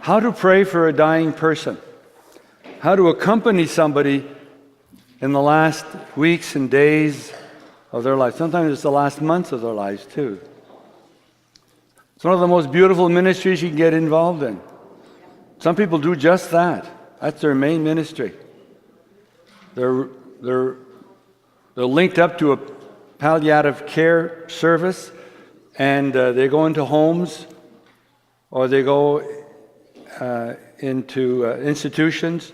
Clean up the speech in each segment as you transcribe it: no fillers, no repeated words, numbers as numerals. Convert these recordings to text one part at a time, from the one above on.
how to pray for a dying person, how to accompany somebody in the last weeks and days of their life. Sometimes it's the last months of their lives too. It's one of the most beautiful ministries you can get involved in. Some people do just that. That's their main ministry. They're linked up to a palliative care service, and they go into homes or they go into institutions,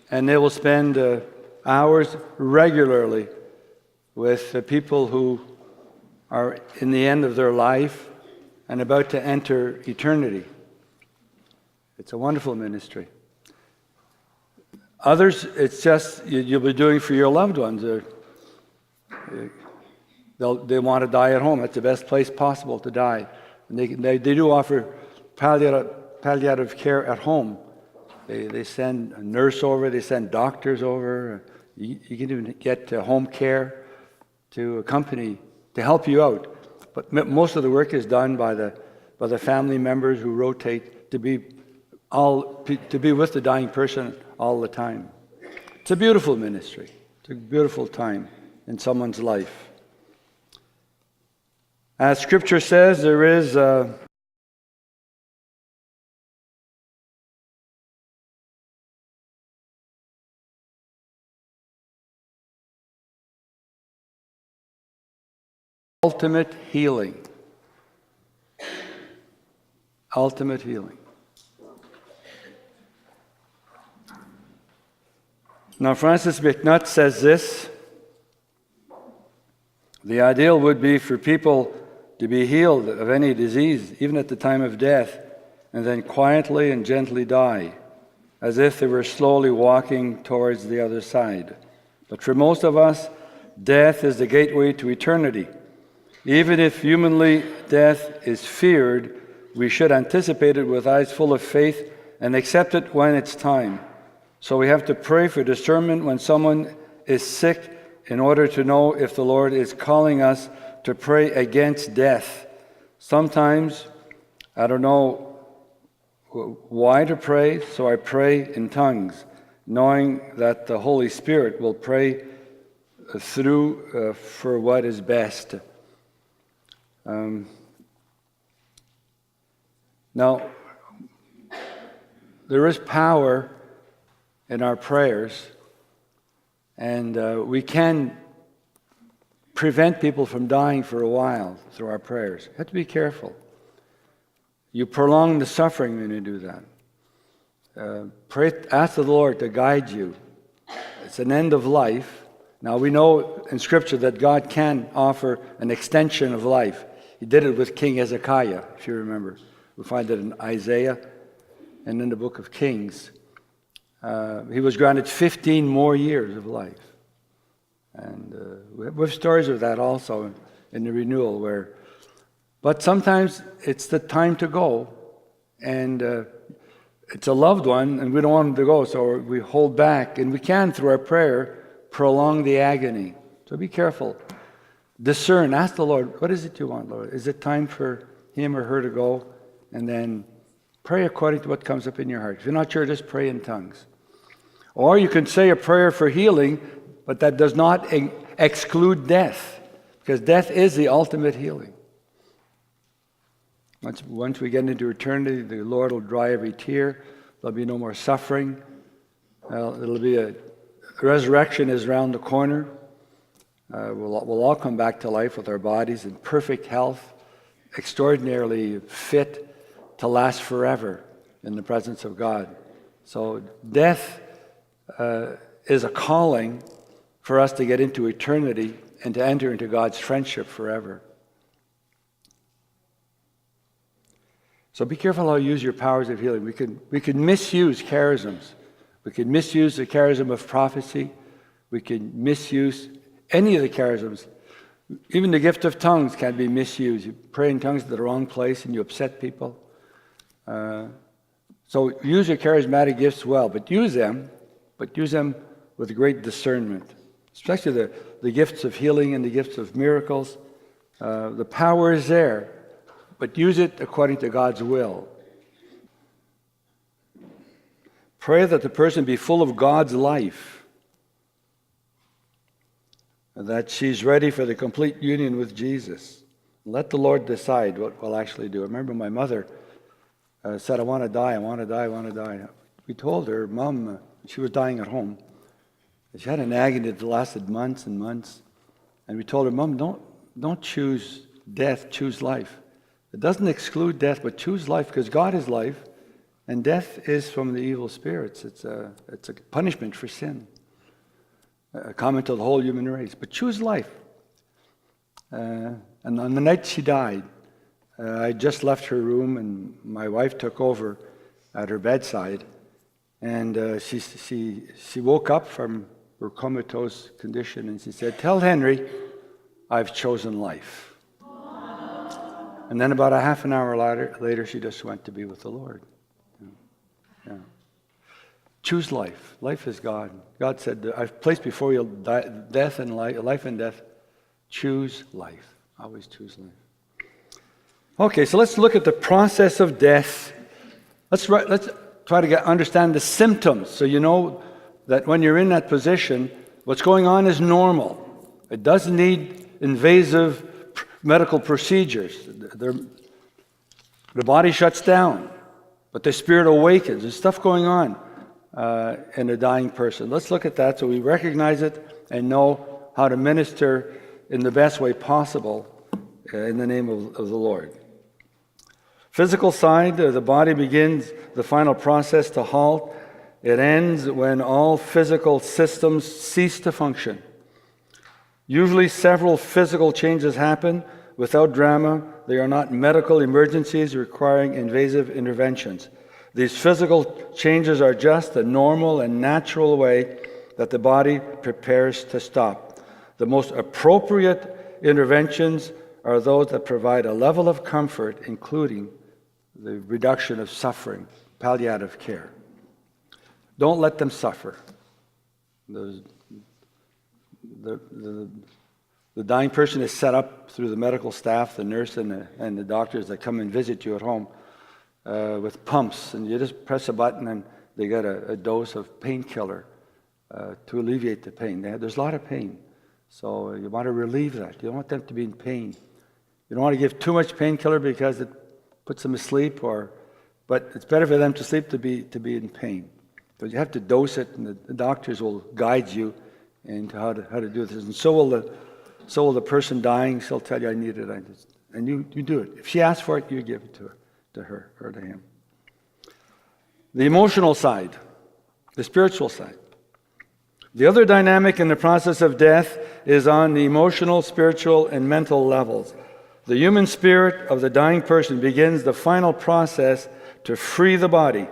and they will spend hours regularly with people who are in the end of their life and about to enter eternity. It's a wonderful ministry. Others, it's just you'll be doing for your loved ones. They want to die at home. That's the best place possible to die. And they do offer palliative care at home. They send a nurse over. They send doctors over. You can even get home care to accompany, to help you out. But most of the work is done by the family members who rotate to be with the dying person all the time. It's a beautiful ministry. It's a beautiful time in someone's life. As Scripture says, there is ultimate healing. Ultimate healing. Now, Francis McNutt says this: the ideal would be for people to be healed of any disease, even at the time of death, and then quietly and gently die, as if they were slowly walking towards the other side. But for most of us, death is the gateway to eternity. Even if humanly death is feared, we should anticipate it with eyes full of faith and accept it when it's time. So we have to pray for discernment when someone is sick in order to know if the Lord is calling us to pray against death. Sometimes I don't know why to pray, so I pray in tongues, knowing that the Holy Spirit will pray through for what is best. Now, there is power in our prayers, and we can prevent people from dying for a while through our prayers. You have to be careful. You prolong the suffering when you do that. Pray, ask the Lord to guide you. It's an end of life. Now, we know in Scripture that God can offer an extension of life. He did it with King Hezekiah, if you remember. We find it in Isaiah and in the book of Kings. He was granted 15 more years of life. And we have stories of that also in the renewal but sometimes it's the time to go, and it's a loved one, and we don't want them to go, so we hold back, and we can, through our prayer, prolong the agony. So be careful. Discern. Ask the Lord, what is it you want, Lord? Is it time for him or her to go? And then pray according to what comes up in your heart. If you're not sure, just pray in tongues. Or you can say a prayer for healing, but that does not exclude death, because death is the ultimate healing. Once we get into eternity, the Lord will dry every tear. There'll be no more suffering. It'll be resurrection is around the corner. We'll all come back to life with our bodies in perfect health, extraordinarily fit to last forever in the presence of God. So death is a calling for us to get into eternity and to enter into God's friendship forever. So be careful how you use your powers of healing. We could misuse charisms. We could misuse the charism of prophecy. We could misuse any of the charisms. Even the gift of tongues can be misused. You pray in tongues at the wrong place and you upset people. So use your charismatic gifts well, but use them with great discernment. Especially the gifts of healing and the gifts of miracles. The power is there, but use it according to God's will. Pray that the person be full of God's life, and that she's ready for the complete union with Jesus. Let the Lord decide what we'll actually do. I remember my mother said, I want to die, I want to die, I want to die. We told her, Mom, she was dying at home. She had an agony that lasted months and months. And we told her, Mom, don't choose death, choose life. It doesn't exclude death, but choose life, because God is life, and death is from the evil spirits. It's a punishment for sin, common to the whole human race. But choose life. And on the night she died, I just left her room, and my wife took over at her bedside, and she woke up from her comatose condition, and she said, "Tell Henry, I've chosen life." And then about a half an hour later, she just went to be with the Lord. Yeah. Choose life. Life is God. God said, I've placed before you death and life and death. Choose life. Always choose life. Okay, so let's look at the process of death. Let's try to understand the symptoms, so you know that when you're in that position, what's going on is normal. It doesn't need invasive medical procedures. The body shuts down, but the spirit awakens. There's stuff going on in a dying person. Let's look at that so we recognize it and know how to minister in the best way possible in the name of the Lord. Physical side, the body begins the final process to halt. It ends when all physical systems cease to function. Usually several physical changes happen without drama. They are not medical emergencies requiring invasive interventions. These physical changes are just the normal and natural way that the body prepares to stop. The most appropriate interventions are those that provide a level of comfort, including the reduction of suffering, palliative care. Don't let them suffer. The dying person is set up through the medical staff, the nurse and the doctors that come and visit you at home with pumps, and you just press a button and they get a dose of painkiller to alleviate the pain. There's a lot of pain, so you want to relieve that. You don't want them to be in pain. You don't want to give too much painkiller because it puts them asleep, but it's better for them to sleep to be in pain. So you have to dose it, and the doctors will guide you into how to do this. And so will the person dying. She'll tell you, "I need it," and you do it. If she asks for it, you give it to her or to him. The emotional side, the spiritual side. The other dynamic in the process of death is on the emotional, spiritual, and mental levels. The human spirit of the dying person begins the final process to free the body,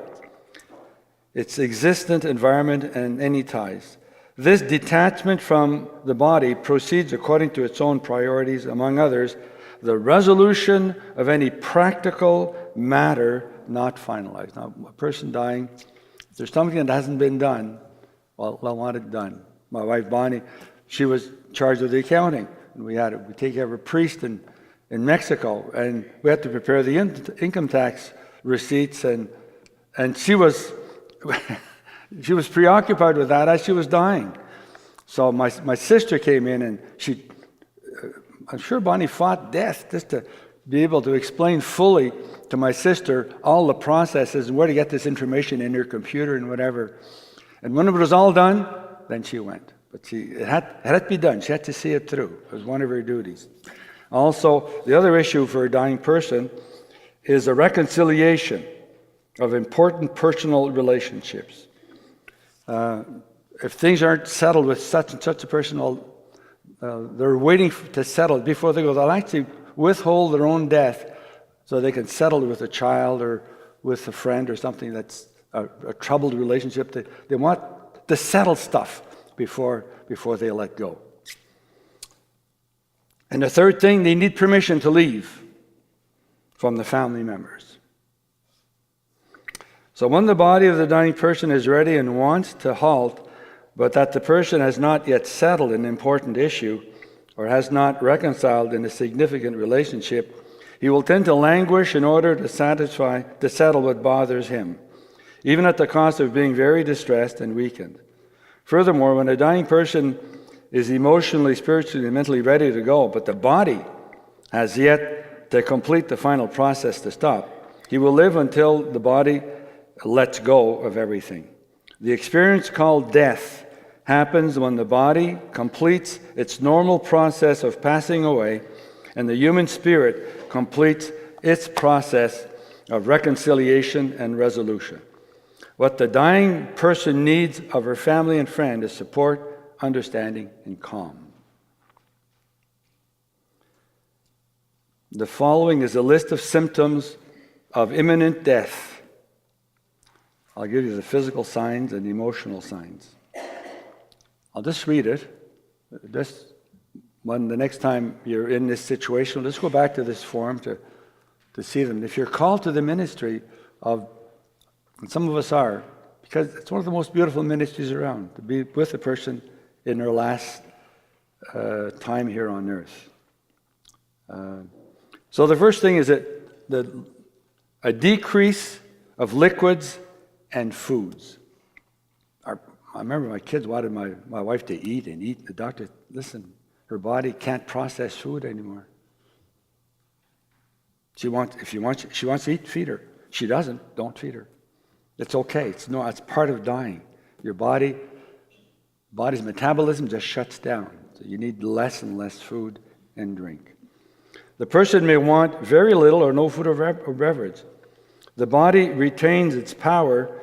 its existent environment, and any ties. This detachment from the body proceeds according to its own priorities, among others, the resolution of any practical matter not finalized. Now, a person dying, if there's something that hasn't been done, well, they'll want it done. My wife, Bonnie, she was charged with the accounting, and we take care of a priest in Mexico, and we had to prepare the income tax receipts, and she was she was preoccupied with that as she was dying. So my sister came in, and I'm sure Bonnie fought death just to be able to explain fully to my sister all the processes and where to get this information in her computer and whatever. And when it was all done, then she went. But it had to be done. She had to see it through. It was one of her duties. Also, the other issue for a dying person is a reconciliation of important personal relationships. If things aren't settled with such and such a person, they're waiting to settle before they go. They'll actually withhold their own death so they can settle with a child or with a friend or something that's a troubled relationship. They want to settle stuff before they let go. And the third thing, they need permission to leave from the family members. So when the body of the dying person is ready and wants to halt, but that the person has not yet settled an important issue or has not reconciled in a significant relationship, he will tend to languish in order to settle what bothers him. even at the cost of being very distressed and weakened. Furthermore, when a dying person is emotionally, spiritually, and mentally ready to go, but the body has yet to complete the final process to stop, he will live until the body lets go of everything. The experience called death happens when the body completes its normal process of passing away and the human spirit completes its process of reconciliation and resolution. What the dying person needs of her family and friend is support, understanding, and calm. The following is a list of symptoms of imminent death. I'll give you the physical signs and the emotional signs. I'll just read it. Just when the next time you're in this situation, let's go back to this form to see them. If you're called to the ministry of, and some of us are, because it's one of the most beautiful ministries around, to be with a person in their last time here on earth. So the first thing is that a decrease of liquids and foods. I remember my kids wanted my wife to eat and eat. The doctor, listen, her body can't process food anymore. She wants to eat, feed her. She doesn't, don't feed her. It's okay. It's part of dying. Your body's metabolism just shuts down. So you need less and less food and drink. The person may want very little or no food or beverage. The body retains its power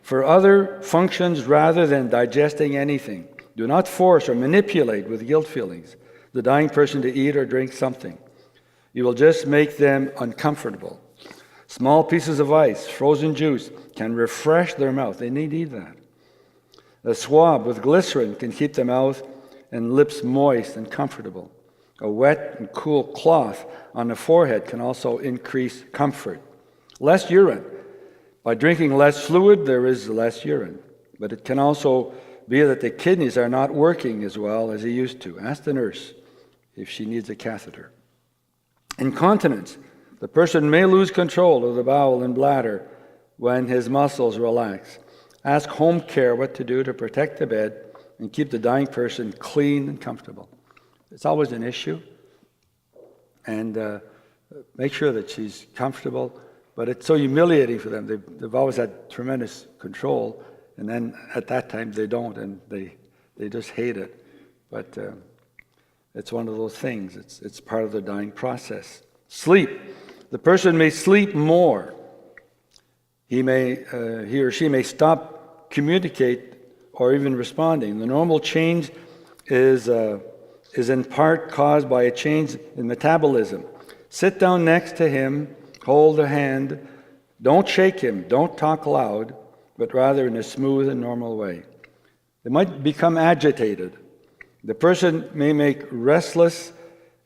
for other functions rather than digesting anything. Do not force or manipulate with guilt feelings the dying person to eat or drink something. You will just make them uncomfortable. Small pieces of ice, frozen juice, can refresh their mouth. They need that. A swab with glycerin can keep the mouth and lips moist and comfortable. A wet and cool cloth on the forehead can also increase comfort. Less urine. By drinking less fluid, there is less urine. But it can also be that the kidneys are not working as well as they used to. Ask the nurse if she needs a catheter. Incontinence. The person may lose control of the bowel and bladder when his muscles relax. Ask home care what to do to protect the bed and keep the dying person clean and comfortable. It's always an issue. And make sure that she's comfortable. But it's so humiliating for them. They've always had tremendous control, and then at that time they don't, and they just hate it. But it's one of those things. It's part of the dying process. Sleep. The person may sleep more. He or she may stop communicate or even responding. The normal change is in part caused by a change in metabolism. Sit down next to him. Hold a hand. Don't shake him. Don't talk loud, but rather in a smooth and normal way. They might become agitated. The person may make restless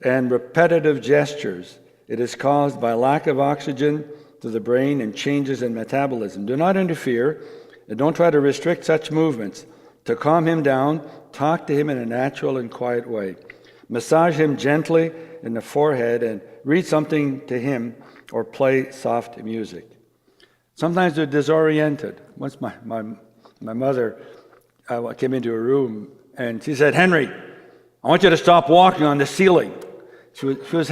and repetitive gestures. It is caused by lack of oxygen to the brain and changes in metabolism. Do not interfere and don't try to restrict such movements. To calm him down, talk to him in a natural and quiet way. Massage him gently in the forehead and read something to him or play soft music. Sometimes they're disoriented. Once my mother came into a room and she said, "Henry, I want you to stop walking on the ceiling." She was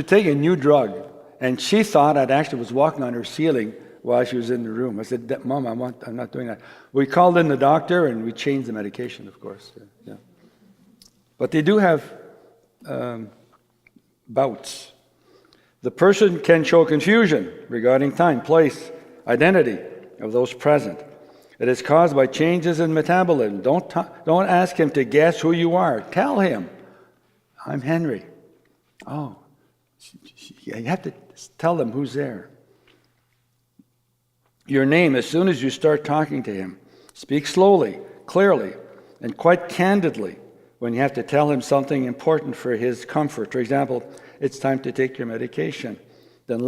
taking a new drug, and she thought I actually was walking on her ceiling while she was in the room. I said, "Mom, I'm not doing that." We called in the doctor and we changed the medication, of course. Yeah. But they do have bouts. The person can show confusion regarding time, place, identity of those present. It is caused by changes in metabolism. Don't ask him to guess who you are. Tell him, "I'm Henry." Oh, you have to tell them who's there. Your name, as soon as you start talking to him, speak slowly, clearly, and quite candidly when you have to tell him something important for his comfort. For example, it's time to take your medication. Then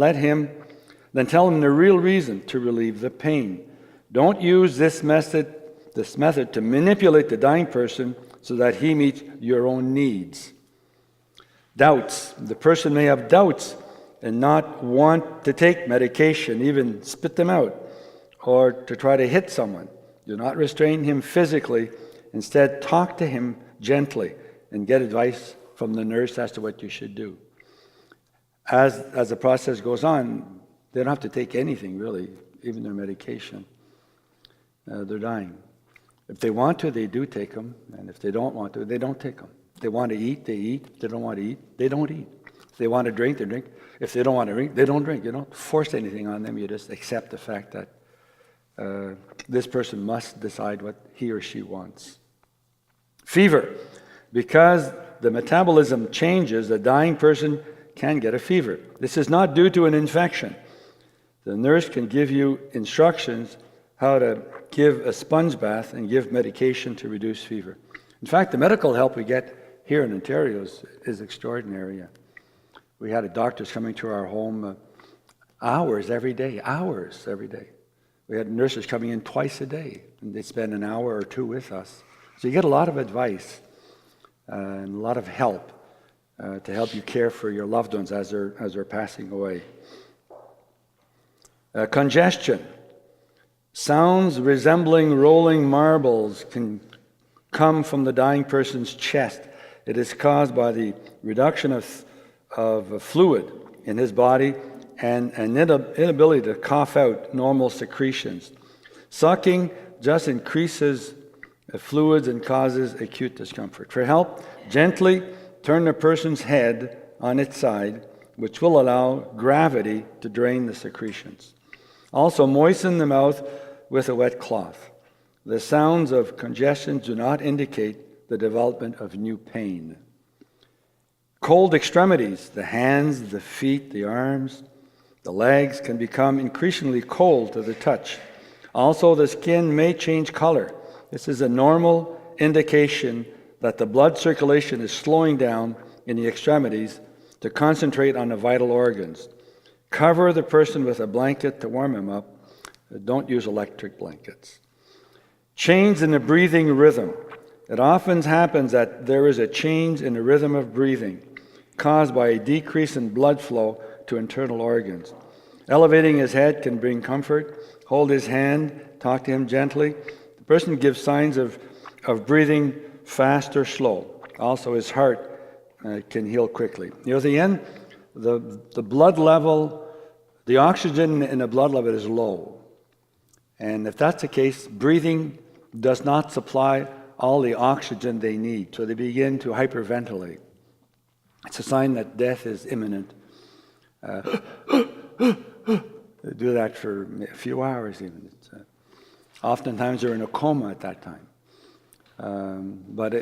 tell him the real reason to relieve the pain. Don't use this method to manipulate the dying person so that he meets your own needs. Doubts. The person may have doubts and not want to take medication, even spit them out. or to try to hit someone. Do not restrain him physically. Instead, talk to him gently and get advice from the nurse as to what you should do. As the process goes on, they don't have to take anything, really, even their medication. They're dying. If they want to, they do take them. And if they don't want to, they don't take them. If they want to eat, they eat. If they don't want to eat, they don't eat. If they want to drink, they drink. If they don't want to drink, they don't drink. You don't force anything on them. You just accept the fact that this person must decide what he or she wants. Fever. Because the metabolism changes, the dying person can get a fever. This is not due to an infection. The nurse can give you instructions how to give a sponge bath and give medication to reduce fever. In fact, the medical help we get here in Ontario is extraordinary. We had doctors coming to our home hours every day. We had nurses coming in twice a day, and they'd spend an hour or two with us. So you get a lot of advice and a lot of help to help you care for your loved ones as they're passing away. Congestion. Sounds resembling rolling marbles can come from the dying person's chest. It is caused by the reduction of fluid in his body and an inability to cough out normal secretions. Sucking just increases fluids and causes acute discomfort. For help, gently turn the person's head on its side, which will allow gravity to drain the secretions. Also, moisten the mouth with a wet cloth. The sounds of congestion do not indicate the development of new pain. Cold extremities, the hands, the feet, the arms, the legs can become increasingly cold to the touch. Also, the skin may change color. This is a normal indication that the blood circulation is slowing down in the extremities to concentrate on the vital organs. Cover the person with a blanket to warm him up. Don't use electric blankets. Change in the breathing rhythm. It often happens that there is a change in the rhythm of breathing caused by a decrease in blood flow to internal organs. Elevating his head can bring comfort. Hold his hand, talk to him gently. The person gives signs of breathing fast or slow. Also, his heart can heal quickly. The blood level, the oxygen in the blood level is low. And if that's the case, breathing does not supply all the oxygen they need. So they begin to hyperventilate. It's a sign that death is imminent. They do that for a few hours even. Oftentimes they're in a coma at that time. But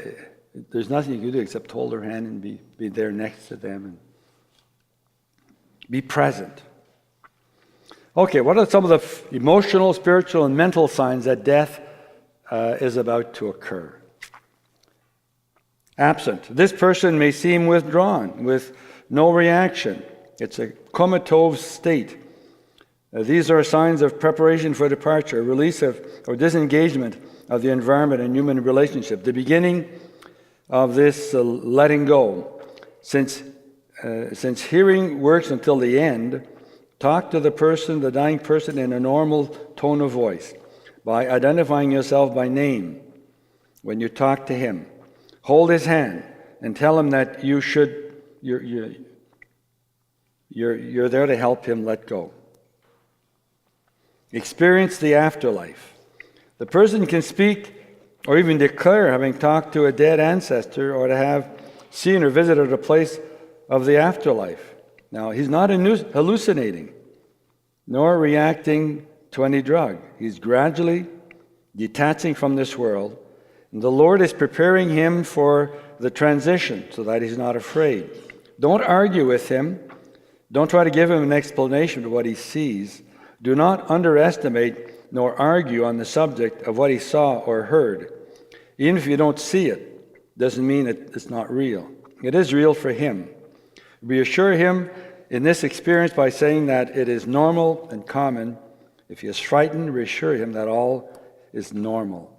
there's nothing you can do except hold their hand and be there next to them and be present. Okay, what are some of the emotional, spiritual, and mental signs that death is about to occur? Absent. This person may seem withdrawn with no reaction. It's a comatose state. These are signs of preparation for departure, release of or disengagement of the environment and human relationship, the beginning of this letting go. Since hearing works until the end, talk to the dying person in a normal tone of voice by identifying yourself by name when you talk to him. Hold his hand and tell him that you're there to help him let go. Experience the afterlife. The person can speak or even declare having talked to a dead ancestor or to have seen or visited a place of the afterlife. Now, he's not hallucinating, nor reacting to any drug. He's gradually detaching from this world, and the Lord is preparing him for the transition so that he's not afraid. Don't argue with him. Don't try to give him an explanation of what he sees. Do not underestimate nor argue on the subject of what he saw or heard. Even if you don't see it, doesn't mean it's not real. It is real for him. Reassure him in this experience by saying that it is normal and common. If he is frightened, reassure him that all is normal.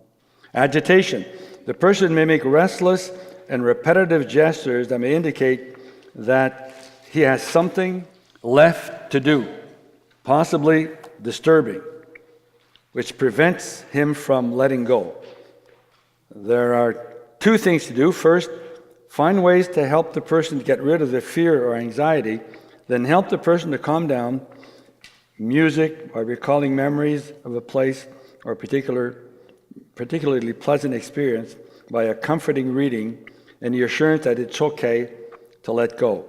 Agitation. The person may make restless and repetitive gestures that may indicate that he has something left to do, possibly disturbing. which prevents him from letting go. There are two things to do. First, find ways to help the person to get rid of the fear or anxiety, then help the person to calm down. Music, by recalling memories of a place or a particularly pleasant experience, by a comforting reading, and the assurance that it's okay to let go.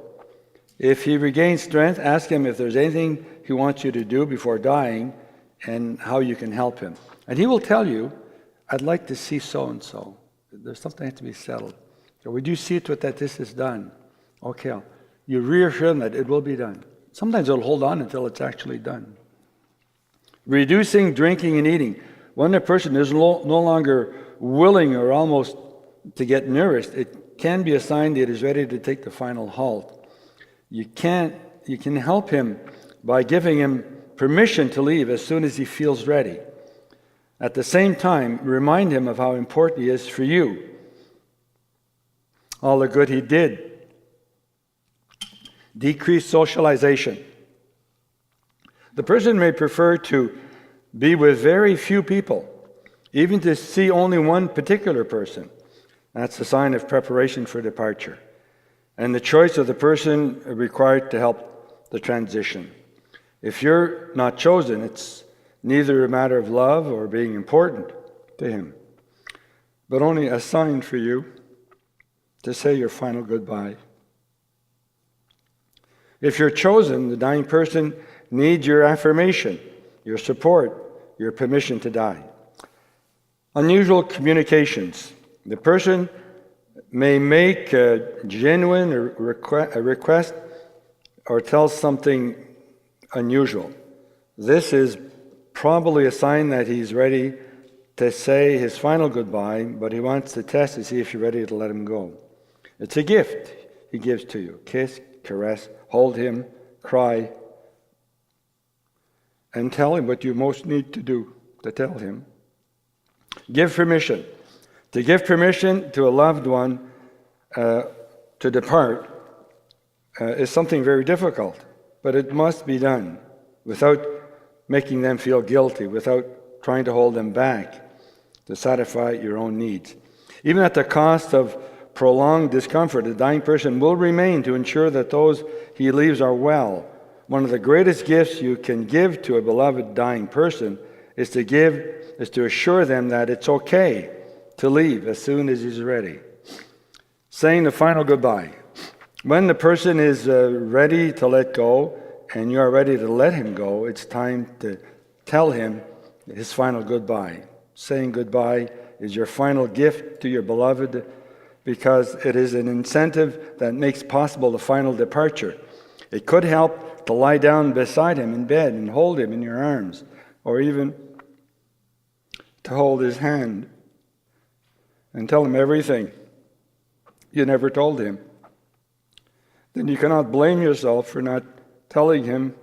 If he regains strength, ask him if there's anything he wants you to do before dying and how you can help him. And he will tell you, I'd like to see so-and-so. There's something that has to be settled. So would you see to it that this is done? Okay. You reassure them that it will be done. Sometimes it'll hold on until it's actually done. Reducing drinking and eating. When a person is no longer willing or almost to get nourished, it can be a sign that it is ready to take the final halt. You can help him by giving him permission to leave as soon as he feels ready. At the same time, remind him of how important he is for you, all the good he did. Decrease socialization. The person may prefer to be with very few people, even to see only one particular person. That's a sign of preparation for departure, and the choice of the person required to help the transition. If you're not chosen, it's neither a matter of love or being important to him, but only a sign for you to say your final goodbye. If you're chosen, the dying person needs your affirmation, your support, your permission to die. Unusual communications. The person may make a genuine request or tell something unusual. This is probably a sign that he's ready to say his final goodbye, but he wants to test to see if you're ready to let him go. It's a gift he gives to you. Kiss, caress, hold him, cry, and tell him what you most need to do to tell him. Give permission. To give permission to a loved one to depart is something very difficult, but it must be done without making them feel guilty, without trying to hold them back to satisfy your own needs. Even at the cost of prolonged discomfort, the dying person will remain to ensure that those he leaves are well. One of the greatest gifts you can give to a beloved dying person is to assure them that it's okay to leave as soon as he's ready. Saying the final goodbye. When the person is ready to let go and you are ready to let him go, it's time to tell him his final goodbye. Saying goodbye is your final gift to your beloved because it is an incentive that makes possible the final departure. It could help to lie down beside him in bed and hold him in your arms, or even to hold his hand and tell him everything you never told him. Then you cannot blame yourself for not telling him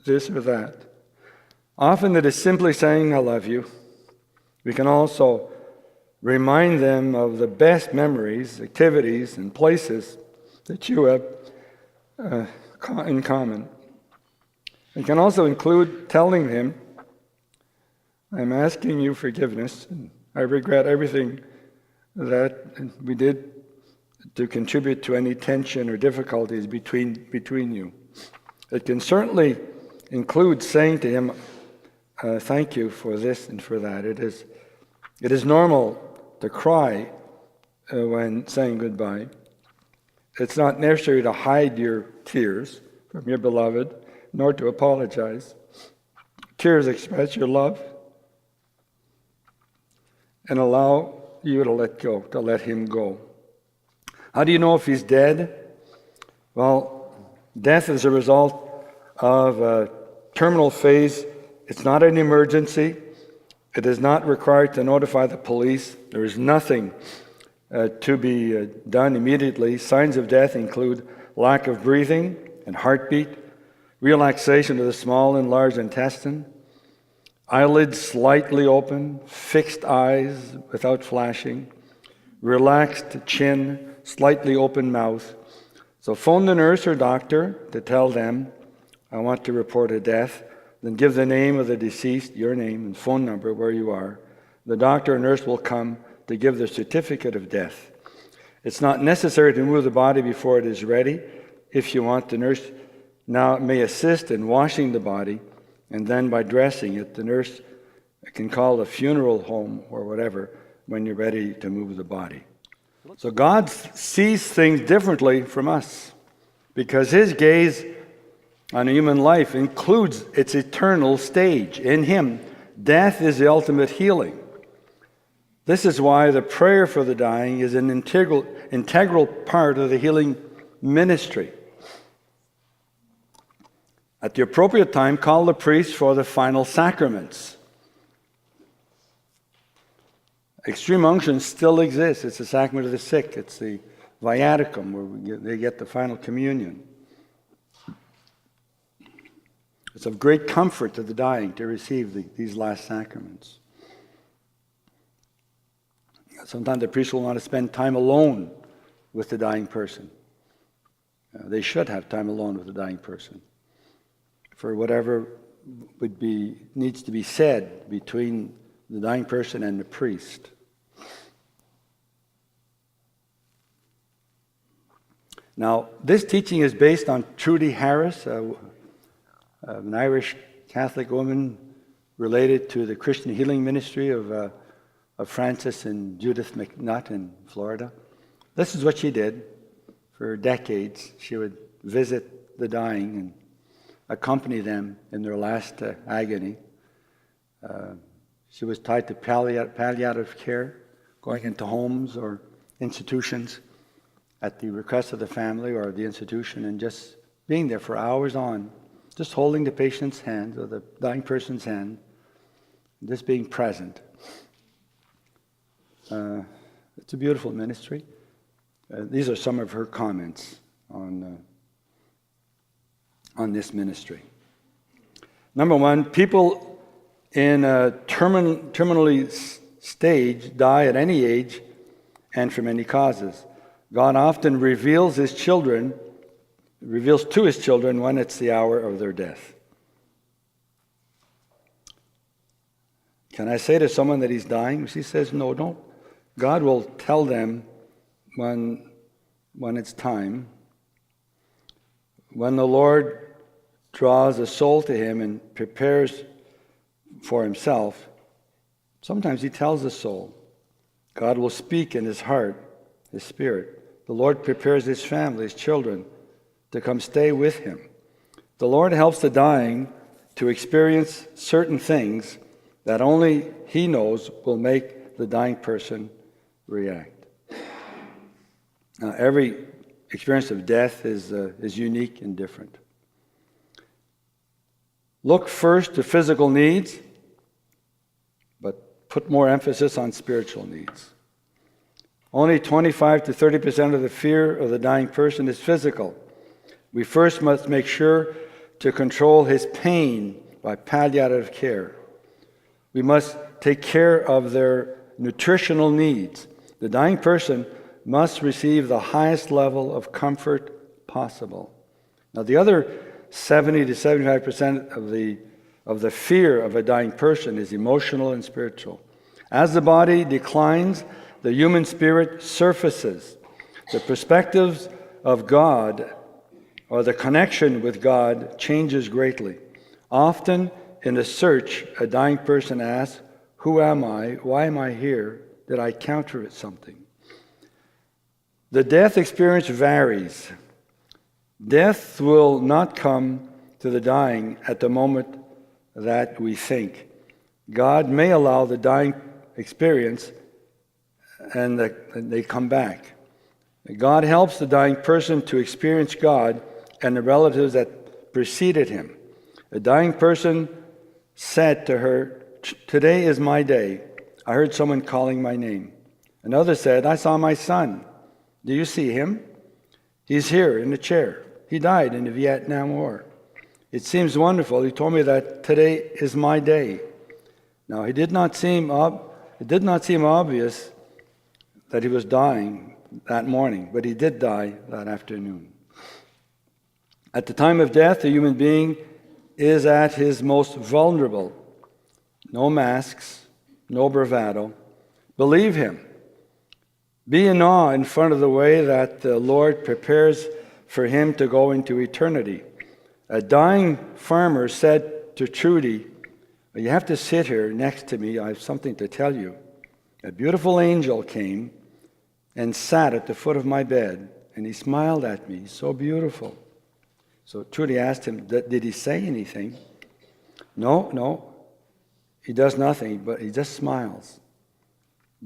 this or that. Often it is simply saying, I love you. We can also remind them of the best memories, activities, and places that you have in common. It can also include telling him, I'm asking you forgiveness, and I regret everything that we did to contribute to any tension or difficulties between you. It can certainly include saying to him, thank you for this and for that. It is normal to cry when saying goodbye. It's not necessary to hide your tears from your beloved, nor to apologize. Tears express your love and allow you to let go, to let him go. How do you know if he's dead? Well, death is a result of a terminal phase. It's not an emergency. It is not required to notify the police. There is nothing to be done immediately. Signs of death include lack of breathing and heartbeat, relaxation of the small and large intestine, eyelids slightly open, fixed eyes without flashing, relaxed chin, slightly open mouth. So phone the nurse or doctor to tell them, I want to report a death. Then give the name of the deceased, your name and phone number where you are. The doctor or nurse will come to give the certificate of death. It's not necessary to move the body before it is ready. If you want, the nurse now may assist in washing the body, and then by dressing it, the nurse can call the funeral home or whatever when you're ready to move the body. So God sees things differently from us because His gaze on human life includes its eternal stage. In Him, death is the ultimate healing. This is why the prayer for the dying is an integral part of the healing ministry. At the appropriate time, call the priest for the final sacraments. Extreme unction still exists. It's the sacrament of the sick. It's the viaticum where they get the final communion. It's of great comfort to the dying to receive these last sacraments. Sometimes the priest will want to spend time alone with the dying person. They should have time alone with the dying person for whatever needs to be said between the dying person and the priest. Now, this teaching is based on Trudy Harris, an Irish Catholic woman related to the Christian healing ministry of Francis and Judith McNutt in Florida. This is what she did for decades. She would visit the dying and accompany them in their last agony. She was tied to palliative care, going into homes or institutions at the request of the family or the institution and just being there for hours on, just holding the patient's hand or the dying person's hand, just being present. It's a beautiful ministry. These are some of her comments on this ministry. Number one, people in a terminally stage die at any age and from any causes. God often reveals to His children when it's the hour of their death. Can I say to someone that he's dying? She says, no, don't. God will tell them when it's time. When the Lord draws a soul to Him and prepares for Himself, sometimes He tells the soul. God will speak in his heart, His spirit. The Lord prepares His family, His children, to come stay with Him. The Lord helps the dying to experience certain things that only He knows will make the dying person react. Now, every experience of death is unique and different. Look first to physical needs, but put more emphasis on spiritual needs. Only 25 to 30% of the fear of the dying person is physical. We first must make sure to control his pain by palliative care. We must take care of their nutritional needs. The dying person must receive the highest level of comfort possible. Now, the other 70 to 75% of the fear of a dying person is emotional and spiritual. As the body declines, the human spirit surfaces. The perspectives of God or the connection with God changes greatly. Often in a search, a dying person asks, "Who am I? Why am I here? Did I counterfeit something?" The death experience varies. Death will not come to the dying at the moment that we think. God may allow the dying experience and they come back. God helps the dying person to experience God and the relatives that preceded him. A dying person said to her, "Today is my day. I heard someone calling my name." Another said, "I saw my son. Do you see him? He's here in the chair. He died in the Vietnam War. It seems wonderful. He told me that today is my day." Now, it did not seem obvious that he was dying that morning, but he did die that afternoon. At the time of death, the human being is at his most vulnerable. No masks, no bravado. Believe him. Be in awe in front of the way that the Lord prepares for him to go into eternity. A dying farmer said to Trudy, "You have to sit here next to me. I have something to tell you." A beautiful angel came and sat at the foot of my bed, and he smiled at me. So beautiful. So Trudy asked him, did he say anything? No. He does nothing, but he just smiles.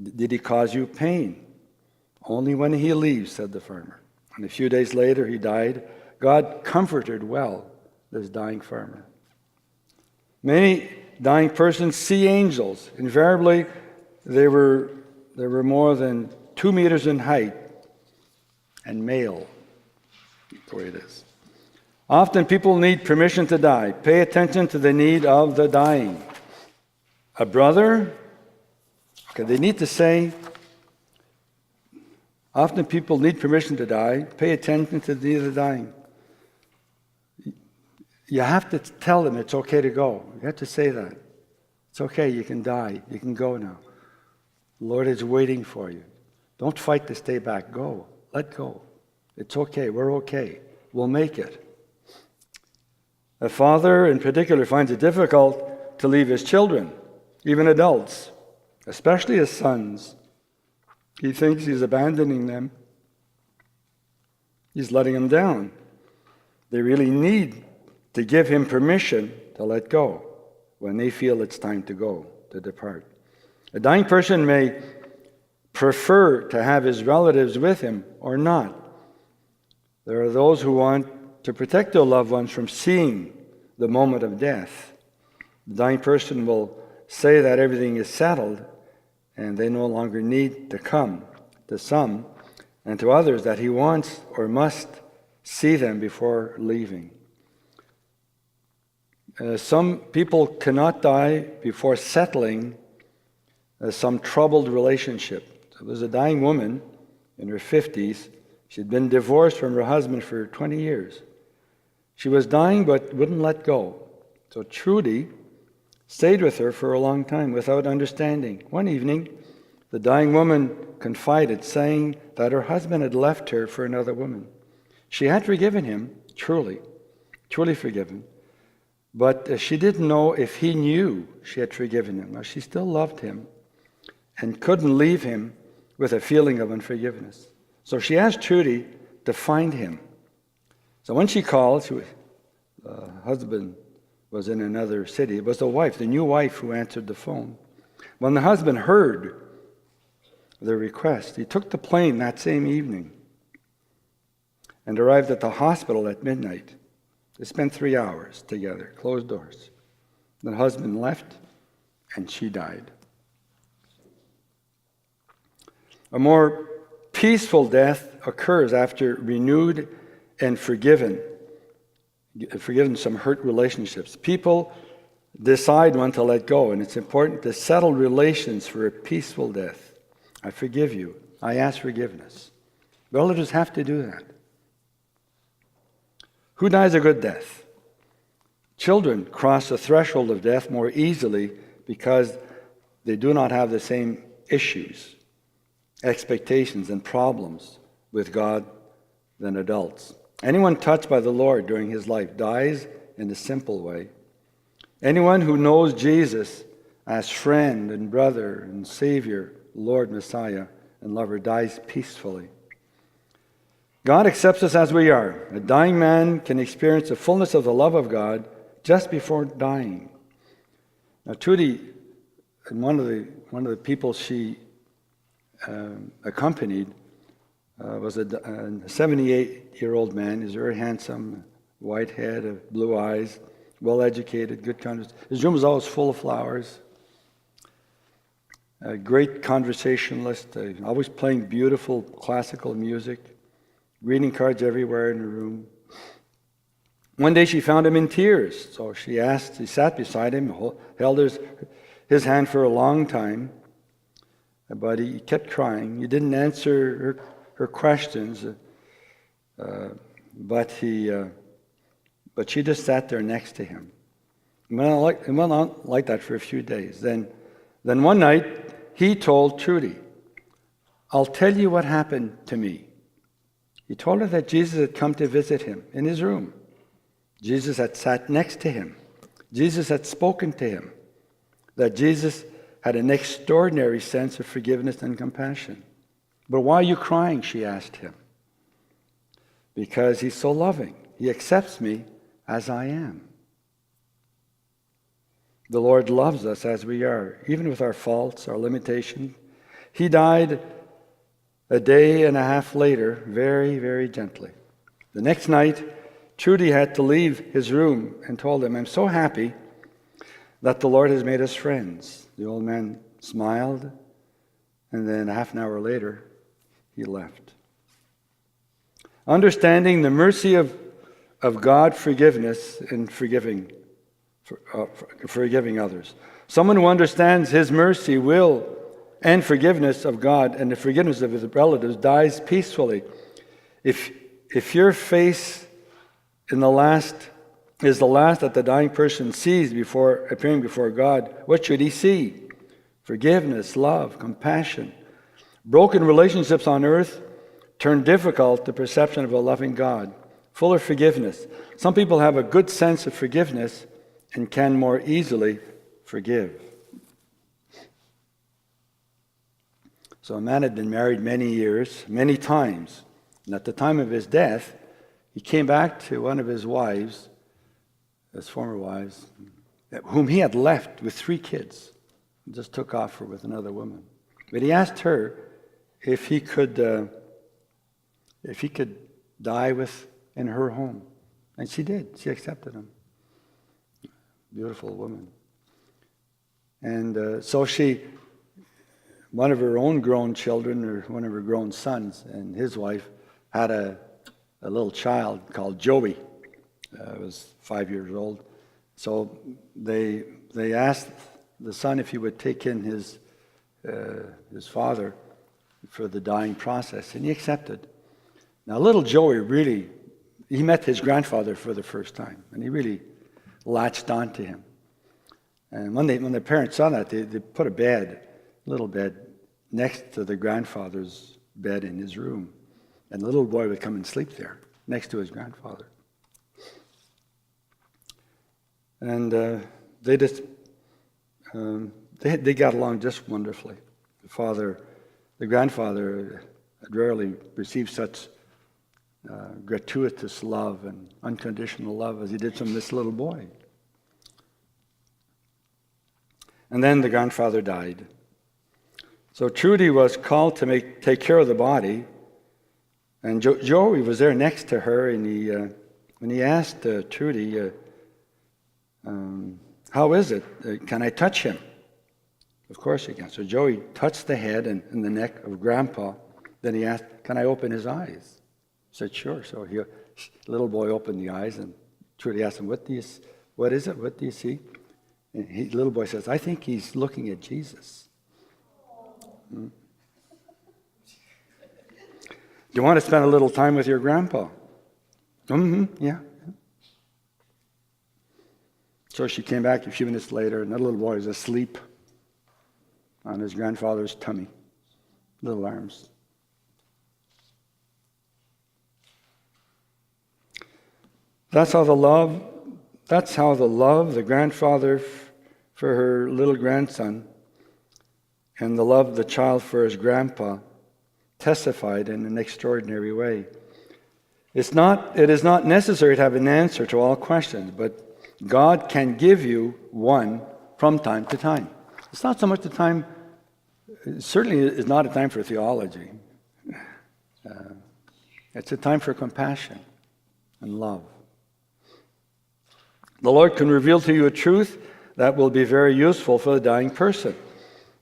Did he cause you pain? Only when he leaves, said the farmer. And a few days later, he died. God comforted well this dying farmer. Many dying persons see angels. Invariably, they were more than 2 meters in height and male. That's the way it is. Often people need permission to die. Pay attention to the need of the dying. A brother, they need to say, often people need permission to die. Pay attention to the need of the dying. You have to tell them it's okay to go. You have to say that. It's okay, you can die. You can go now. The Lord is waiting for you. Don't fight to stay back. Go. Let go. It's okay. We're okay. We'll make it. A father in particular finds it difficult to leave his children, even adults, especially his sons. He thinks he's abandoning them. He's letting them down. They really need to give him permission to let go when they feel it's time to go, to depart. A dying person may prefer to have his relatives with him or not. There are those who want to protect their loved ones from seeing the moment of death. The dying person will say that everything is settled and they no longer need to come. To some and to others that he wants or must see them before leaving. Some people cannot die before settling some troubled relationship. There was a dying woman in her 50s. She'd been divorced from her husband for 20 years. She was dying but wouldn't let go. So Trudy stayed with her for a long time without understanding. One evening, the dying woman confided, saying that her husband had left her for another woman. She had forgiven him, truly forgiven, but she didn't know if he knew she had forgiven him. Now, she still loved him and couldn't leave him with a feeling of unforgiveness. So she asked Trudy to find him. So when she called, the husband was in another city. It was the wife, the new wife, who answered the phone. When the husband heard the request, he took the plane that same evening and arrived at the hospital at midnight. They spent 3 hours together, closed doors. The husband left, and she died. A more peaceful death occurs after renewed and forgiven some hurt relationships. People decide when to let go, and it's important to settle relations for a peaceful death. I forgive you. I ask forgiveness. Relatives have to do that. Who dies a good death? Children cross the threshold of death more easily because they do not have the same issues, expectations, and problems with God than adults. Anyone touched by the Lord during his life dies in a simple way. Anyone who knows Jesus as friend and brother and Savior, Lord, Messiah, and lover dies peacefully. God accepts us as we are. A dying man can experience the fullness of the love of God just before dying. Now, Trudy, and one of the people she accompanied was a 78-year-old man. He's very handsome, white head, blue eyes, well-educated, good conversation. His room was always full of flowers. A great conversationalist, always playing beautiful classical music, greeting cards everywhere in the room. One day she found him in tears, so she sat beside him, held his hand for a long time, but he kept crying. He didn't answer her questions, but she just sat there next to him. It went on like that for a few days. Then one night, he told Trudy, "I'll tell you what happened to me." He told her that Jesus had come to visit him in his room. Jesus had sat next to him. Jesus had spoken to him. That Jesus had an extraordinary sense of forgiveness and compassion. "But why are you crying?" she asked him. "Because he's so loving. He accepts me as I am." The Lord loves us as we are, even with our faults, our limitations. He died a day and a half later, very, very gently. The next night, Trudy had to leave his room and told him, "I'm so happy that the Lord has made us friends." The old man smiled, and then half an hour later, he left. Understanding the mercy of God, forgiveness, and forgiving others. Someone who understands his mercy, will, and forgiveness of God and the forgiveness of his relatives dies peacefully. If your face is the last that the dying person sees before appearing before God, what should he see? Forgiveness, love, compassion. Broken relationships on earth turn difficult the perception of a loving God, full of forgiveness. Some people have a good sense of forgiveness and can more easily forgive. So a man had been married many years, many times, and at the time of his death, he came back to one of his wives, his former wives, whom he had left with 3 kids, and just took off with another woman. But he asked her if he could die in her home, and she did. She accepted him. Beautiful woman. And so one of her own grown children, or one of her grown sons, and his wife had a little child called Joey. Was 5 years old. So they asked the son if he would take in his father for the dying process, and he accepted. Now, little Joey he met his grandfather for the first time, and he really latched onto him. And when the parents saw that, they put a little bed, next to the grandfather's bed in his room. And the little boy would come and sleep there, next to his grandfather. And they got along just wonderfully. The grandfather had rarely received such gratuitous love and unconditional love as he did from this little boy. And then the grandfather died. So Trudy was called to take care of the body, and Joey was there next to her, and when he asked Trudy, "How is it? Can I touch him?" Of course he can. So Joey touched the head and the neck of Grandpa. Then he asked, "Can I open his eyes?" He said, "Sure." So the little boy opened the eyes, and Trudy asked him, "What is it? What do you see?" And the little boy says, "I think he's looking at Jesus." Do you want to spend a little time with your grandpa? Yeah. So she came back a few minutes later, and the little boy was asleep on his grandfather's tummy, little arms. That's how the love the grandfather for her little grandson and the love of the child for his grandpa testified in an extraordinary way. It is not necessary to have an answer to all questions, but God can give you one from time to time. It's not so much the time, it certainly is not a time for theology. It's a time for compassion and love. The Lord can reveal to you a truth that will be very useful for the dying person.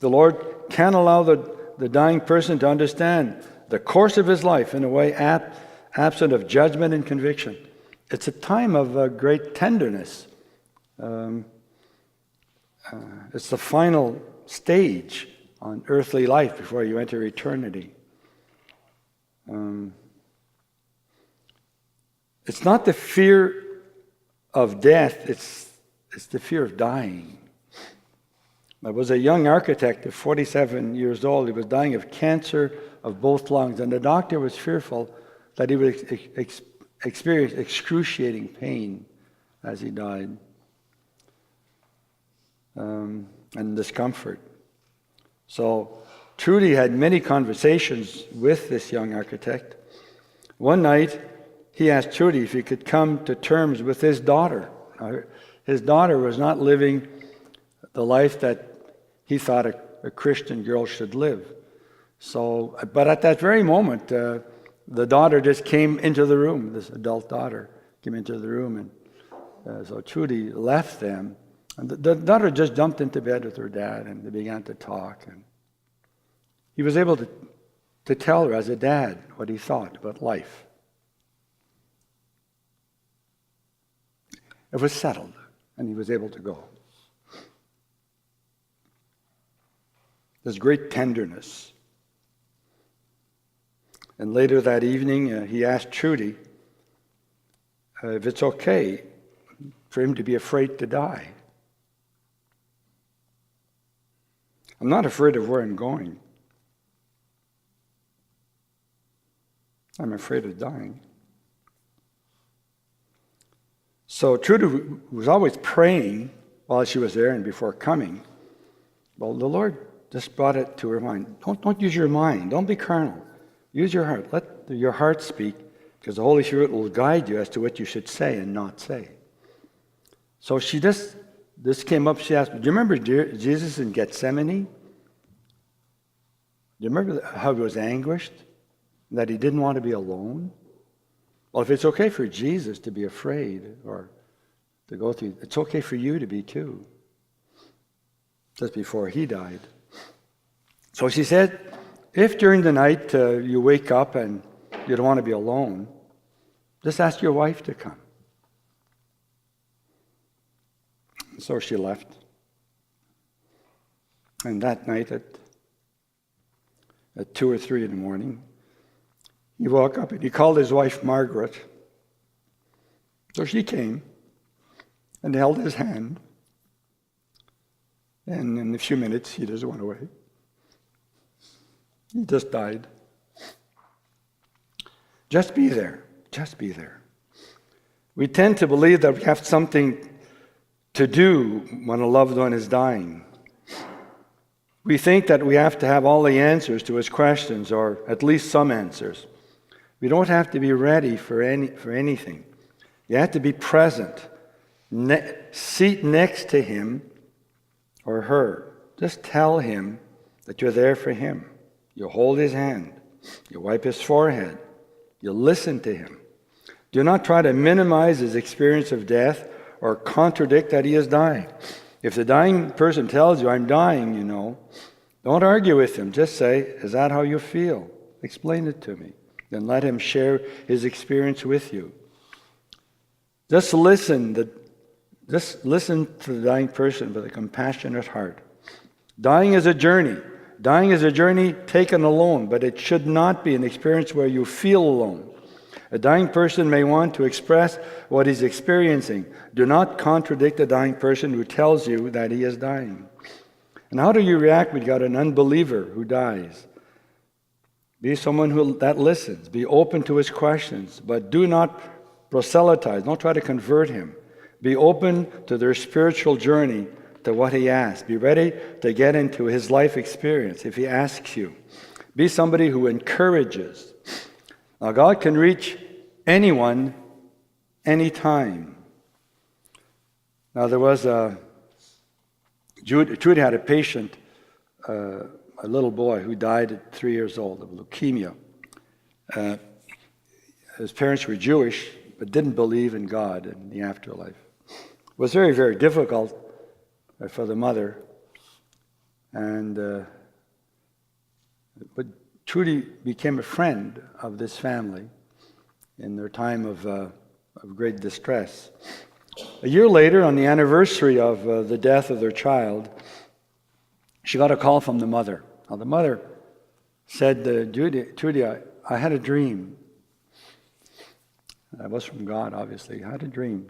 The Lord can allow the dying person to understand the course of his life in a way absent of judgment and conviction. It's a time of great tenderness. It's the final stage on earthly life before you enter eternity. It's not the fear of death, It's the fear of dying. There was a young architect of 47 years old. He was dying of cancer of both lungs, and the doctor was fearful that he would experience excruciating pain as he died, and discomfort. So Trudy had many conversations with this young architect. One night, he asked Trudy if he could come to terms with his daughter. His daughter was not living the life that he thought a Christian girl should live. So, but at that very moment, the daughter just came into the room. This adult daughter came into the room, and so Trudy left them. And the daughter just jumped into bed with her dad, and they began to talk. And he was able to tell her as a dad what he thought about life. It was settled, and he was able to go. There's great tenderness. And later that evening, he asked Trudy if it's okay for him to be afraid to die. I'm not afraid of where I'm going. I'm afraid of dying. So Trudy was always praying while she was there and before coming. Well, the Lord just brought it to her mind. Don't use your mind. Don't be carnal. Use your heart. Let your heart speak, because the Holy Spirit will guide you as to what you should say and not say. So this came up. She asked, do you remember Jesus in Gethsemane? Do you remember how he was anguished? That he didn't want to be alone? Well, if it's okay for Jesus to be afraid or to go through, it's okay for you to be too. Just before he died. So she said, if during the night you wake up and you don't want to be alone, just ask your wife to come. So she left. And that night at 2 or 3 in the morning, he woke up and he called his wife Margaret. So she came and held his hand. And in a few minutes, he just went away. He just died. Just be there. Just be there. We tend to believe that we have something to do when a loved one is dying. We think that we have to have all the answers to his questions, or at least some answers. We don't have to be ready for anything. You have to be present. Seat next to him or her. Just tell him that you're there for him. You hold his hand. You wipe his forehead. You listen to him. Do not try to minimize his experience of death or contradict that he is dying. If the dying person tells you, I'm dying, don't argue with him. Just say, is that how you feel? Explain it to me. Then let him share his experience with you. Just listen to the dying person with a compassionate heart. Dying is a journey. Dying is a journey taken alone, but it should not be an experience where you feel alone. A dying person may want to express what he's experiencing. Do not contradict a dying person who tells you that he is dying. And how do you react when you got an unbeliever who dies? Be someone that listens. Be open to his questions, but do not proselytize. Don't try to convert him. Be open to their spiritual journey, to what he asks. Be ready to get into his life experience if he asks you. Be somebody who encourages. Now, God can reach anyone, anytime. Now, there was Judy had a patient, a little boy who died at 3 years old of leukemia. His parents were Jewish, but didn't believe in God and the afterlife. It was very, very difficult for the mother. But Trudy became a friend of this family in their time of great distress. A year later, on the anniversary of the death of their child, she got a call from the mother. Now, the mother said, Trudy, I had a dream. That was from God, obviously. I had a dream.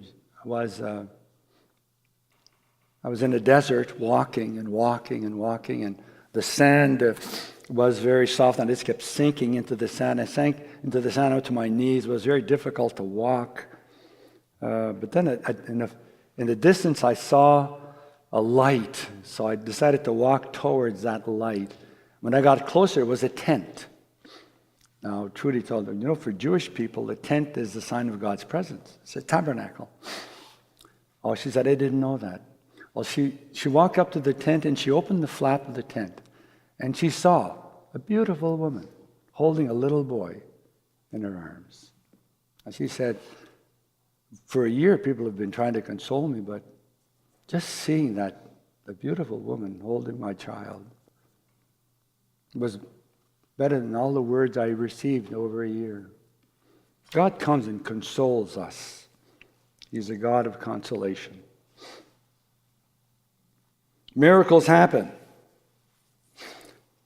I was in the desert walking and walking and walking, and the sand was very soft, and I just kept sinking into the sand. I sank into the sand out to my knees. It was very difficult to walk. But then in the distance, I saw a light, so I decided to walk towards that light. When I got closer, it was a tent. Now, Trudy told them, for Jewish people, the tent is the sign of God's presence. It's a tabernacle. Oh, she said, I didn't know that. Well, she walked up to the tent, and she opened the flap of the tent, and she saw a beautiful woman holding a little boy in her arms. And she said, for a year, people have been trying to console me, but just seeing the beautiful woman holding my child was better than all the words I received over a year. God comes and consoles us. He's a God of consolation. Miracles happen.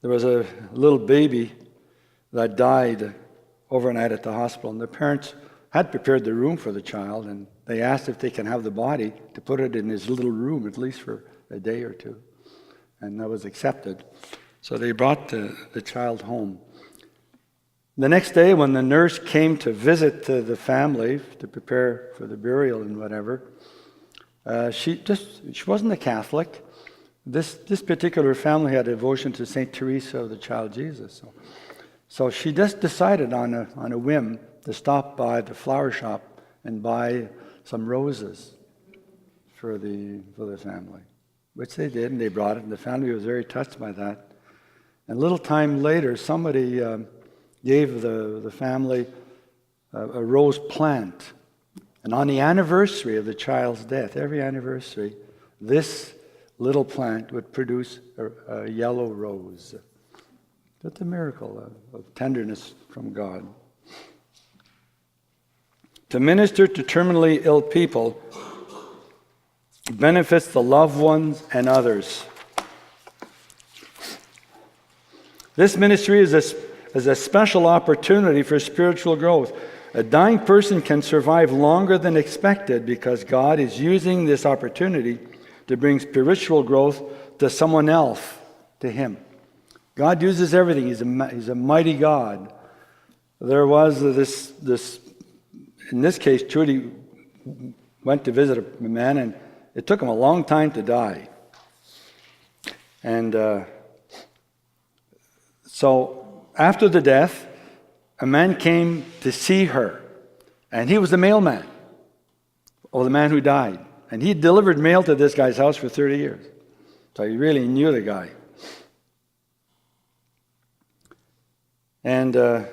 There was a little baby that died overnight at the hospital, and the parents had prepared the room for the child, and they asked if they can have the body to put it in his little room, at least for a day or two. And that was accepted. So they brought the child home. The next day, when the nurse came to visit the family to prepare for the burial and whatever, she wasn't a Catholic. This particular family had a devotion to St. Teresa of the Child Jesus. So she just decided on a whim to stop by the flower shop and buy some roses for the family, which they did, and they brought it, and the family was very touched by that. And a little time later, somebody gave the family a rose plant. And on the anniversary of the child's death, every anniversary, this little plant would produce a yellow rose. That's a miracle of tenderness from God. To minister to terminally ill people benefits the loved ones and others. This ministry is a special opportunity for spiritual growth. A dying person can survive longer than expected because God is using this opportunity to bring spiritual growth to someone else, to him. God uses everything. He's a mighty God. There was this in this case, Trudy went to visit a man, and it took him a long time to die. And so after the death, a man came to see her, and he was the mailman, or the man who died. And he delivered mail to this guy's house for 30 years. So he really knew the guy. And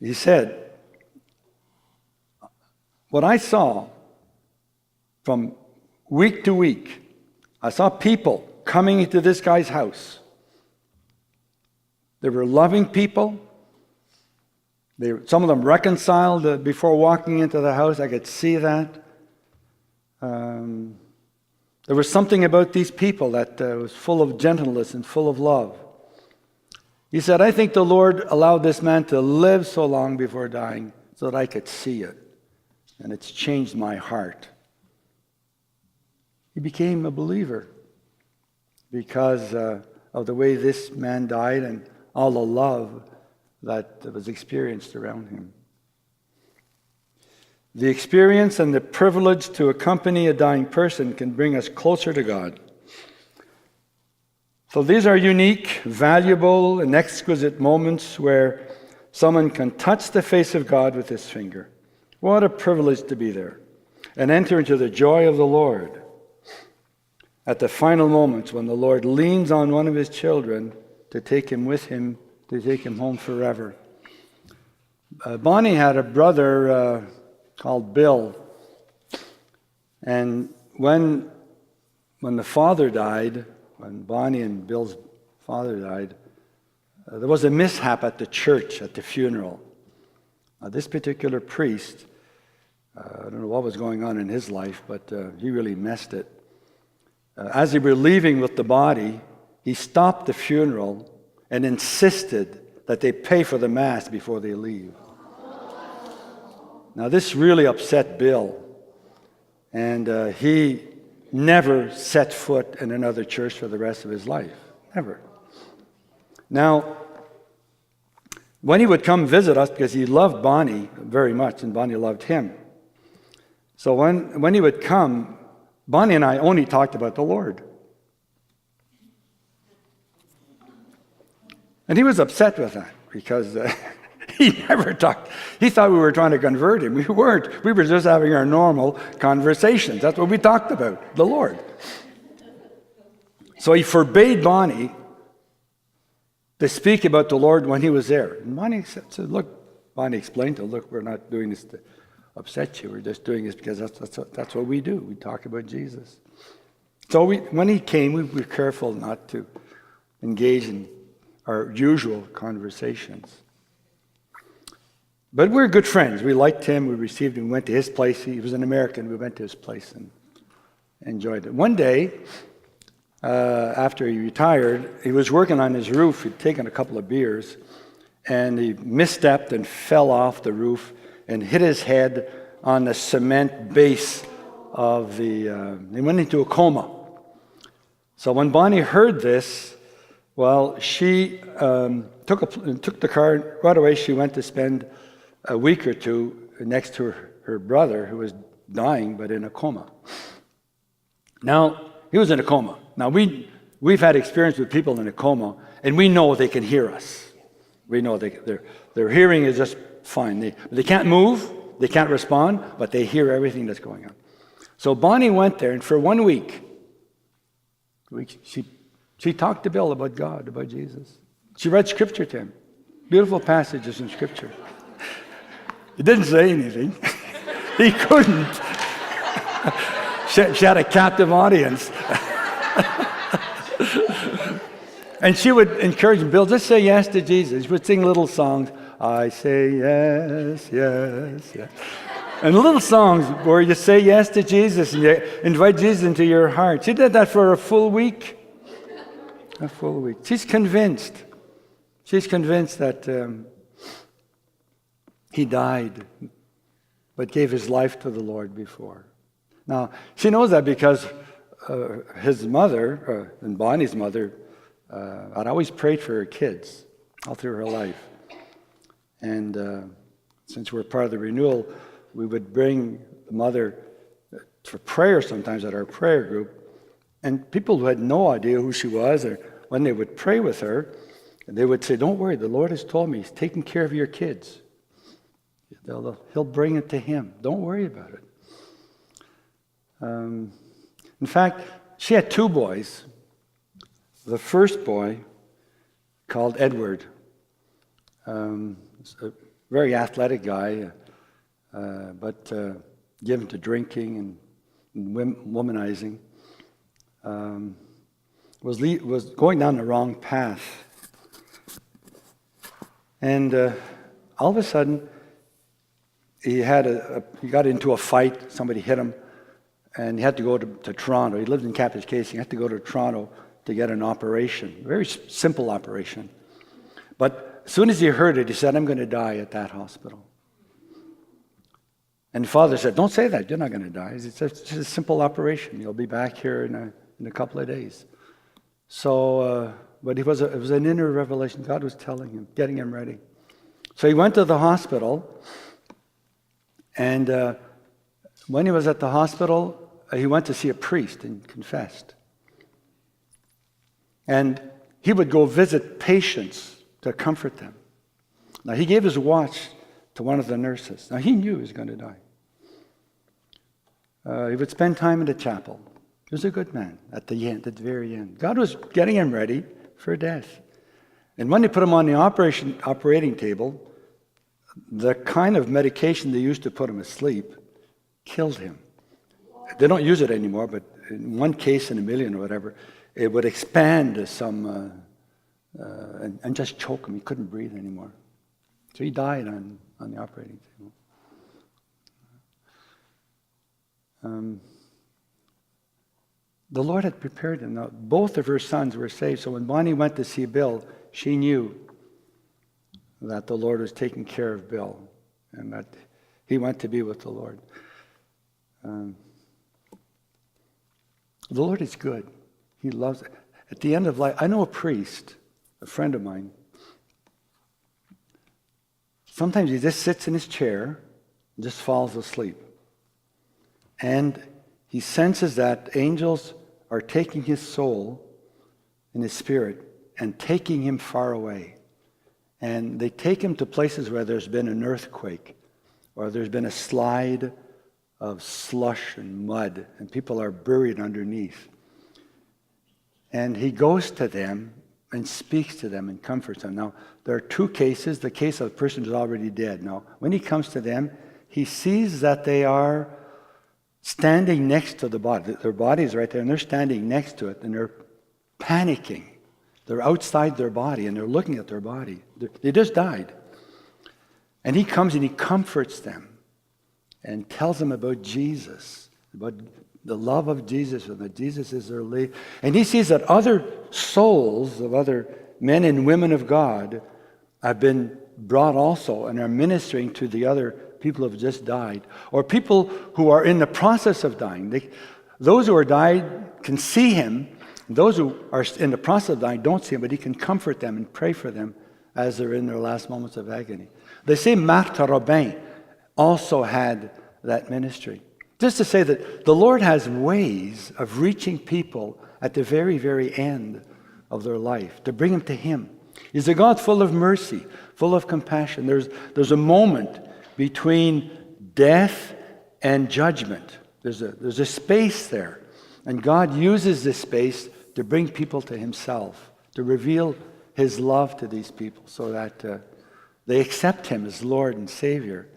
he said, what I saw from week to week, I saw people coming into this guy's house. They were loving people. Some of them reconciled before walking into the house. I could see that. There was something about these people that was full of gentleness and full of love. He said, I think the Lord allowed this man to live so long before dying so that I could see it. And it's changed my heart. He became a believer because of the way this man died and all the love that was experienced around him. The experience and the privilege to accompany a dying person can bring us closer to God. So these are unique, valuable, and exquisite moments where someone can touch the face of God with his finger. What a privilege to be there and enter into the joy of the Lord at the final moments when the Lord leans on one of his children to take him with him, to take him home forever. Bonnie had a brother called Bill, and when the father died, when Bonnie and Bill's father died, there was a mishap at the church at the funeral. This particular priest, I don't know what was going on in his life, but he really messed it. As they were leaving with the body, he stopped the funeral and insisted that they pay for the mass before they leave. Now this really upset Bill, and he never set foot in another church for the rest of his life. Never. Now, when he would come visit us, because he loved Bonnie very much, and Bonnie loved him. So when he would come, Bonnie and I only talked about the Lord. And he was upset with that, because he never talked. He thought we were trying to convert him. We weren't. We were just having our normal conversations. That's what we talked about, the Lord. So he forbade Bonnie to speak about the Lord when he was there. And Bonnie said, look, Bonnie explained to him, look, we're not doing this to upset you. We're just doing this because that's what we do. We talk about Jesus. So when he came, we were careful not to engage in our usual conversations. But we're good friends. We liked him. We received him. We went to his place. He was an American. We went to his place and enjoyed it. One day, after he retired, he was working on his roof. He'd taken a couple of beers, and he misstepped and fell off the roof and hit his head on the cement base of the... he went into a coma. So when Bonnie heard this, well, she took the car. Right away, she went to spend a week or two next to her brother, who was dying, but in a coma. Now, he was in a coma. Now, we've had experience with people in a coma, and we know they can hear us. We know their hearing is just fine. They can't move, they can't respond, but they hear everything that's going on. So Bonnie went there, and for 1 week, she talked to Bill about God, about Jesus. She read Scripture to him. Beautiful passages in Scripture. He didn't say anything. He couldn't. She had a captive audience. And she would encourage him, Bill, just say yes to Jesus. She would sing little songs. I say yes, yes, yes. And little songs where you say yes to Jesus and you invite Jesus into your heart. She did that for a full week. A full week. She's convinced. She's convinced that he died, but gave his life to the Lord before. Now, she knows that because his mother, and Bonnie's mother, had always prayed for her kids all through her life. And since we're part of the renewal, we would bring the mother for prayer sometimes at our prayer group. And people who had no idea who she was, or when they would pray with her, they would say, don't worry, the Lord has told me He's taking care of your kids. He'll bring it to Him. Don't worry about it. In fact, she had 2 boys. The first boy, called Edward, a very athletic guy, but given to drinking and womanizing, was going down the wrong path. And all of a sudden, he got into a fight. Somebody hit him, and he had to go to Toronto. He lived in Captain's Case. He had to go to Toronto to get an operation, a very simple operation. But as soon as he heard it, he said, I'm going to die at that hospital. And the father said, don't say that, you're not going to die. It's just a simple operation. You'll be back here in a couple of days. So, but it was an inner revelation. God was telling him, getting him ready. So he went to the hospital, and when he was at the hospital, he went to see a priest and confessed. And he would go visit patients to comfort them. Now, he gave his watch to one of the nurses. Now, he knew he was going to die. He would spend time in the chapel. He was a good man at the end, at the very end. God was getting him ready for death. And when they put him on the operating table, the kind of medication they used to put him asleep killed him. They don't use it anymore, but in one case in a million or whatever, it would expand some and just choke him. He couldn't breathe anymore. So he died on the operating table. The Lord had prepared him. Now, both of her sons were saved. So when Bonnie went to see Bill, she knew that the Lord was taking care of Bill and that he went to be with the Lord. The Lord is good. He loves it. At the end of life, I know a priest, a friend of mine. Sometimes he just sits in his chair and just falls asleep. And he senses that angels are taking his soul and his spirit and taking him far away. And they take him to places where there's been an earthquake, or there's been a slide of slush and mud, and people are buried underneath. And he goes to them and speaks to them and comforts them. Now, there are two cases. The case of a person who's already dead. Now, when he comes to them, he sees that they are standing next to the body. Their body is right there, and they're standing next to it, and they're panicking. They're outside their body, and they're looking at their body. They just died. And he comes and he comforts them and tells them about Jesus, about the love of Jesus, and that Jesus is their life. And he sees that other souls of other men and women of God have been brought also and are ministering to the other people who have just died, or people who are in the process of dying. Those who are died can see him. Those who are in the process of dying don't see him, but he can comfort them and pray for them as they're in their last moments of agony. They say Marthe Robin also had that ministry. Just to say that the Lord has ways of reaching people at the very, very end of their life, to bring them to him. He's a God full of mercy, full of compassion. There's a moment between death and judgment. There's a space there. And God uses this space to bring people to himself, to reveal his love to these people so that they accept him as Lord and Savior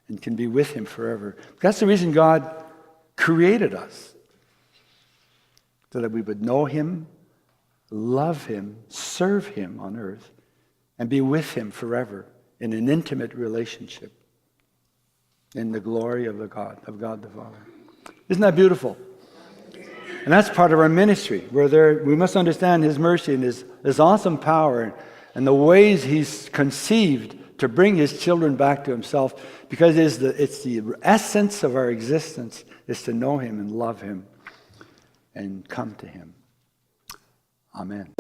and can be with him forever. That's the reason God created us, so that we would know him, love him, serve him on earth, and be with him forever in an intimate relationship in the glory of God the Father. Isn't that beautiful? And that's part of our ministry. We must understand his mercy and his awesome power and the ways he's conceived to bring his children back to himself, because it's the essence of our existence is to know him and love him and come to him. Amen.